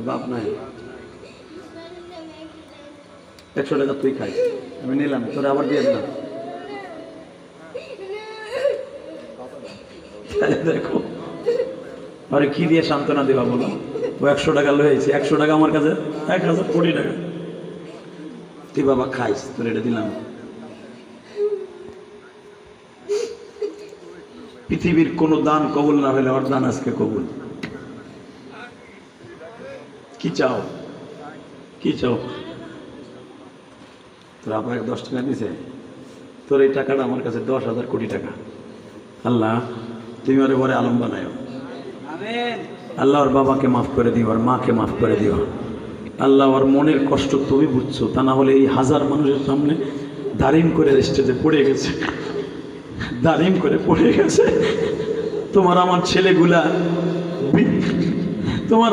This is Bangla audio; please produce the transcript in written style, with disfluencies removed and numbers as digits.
বাপ নাই, 100 টাকা তুই খাই, আমি নিলাম, তোরে আবার দিয়ে দিলাম। দেখো আরে কি দিয়ে সান্ত্বনা দেবা বলো? ও 100 টাকা লয়েছি, 100 টাকা আমার কাছে 1000 কোটি টাকা। তুই বাবা খাইস, তোর এটা দিলাম। পৃথিবীর কোনো দান কবুল না হলে আমার দান আজকে কবুল। কি চাও, কি চাও? তোর আপনাকে 10 টাকা দিছে, তোর এই টাকাটা আমার কাছে 10,000 কোটি টাকা। আল্লাহ তুমি ওরে বড় আলম বানায়, আল্লাহ ওর বাবাকে মাফ করে দিও, ওর মাকে মাফ করে দিও। আল্লাহ ওর মনের কষ্ট তুমি বুঝছো, তা না হলে এই হাজার মানুষের সামনে দাঁড়িম করে স্টেজে পড়ে গেছে, দাঁড়িম করে পড়ে গেছে। তোমার আমার ছেলেগুলা, তোমার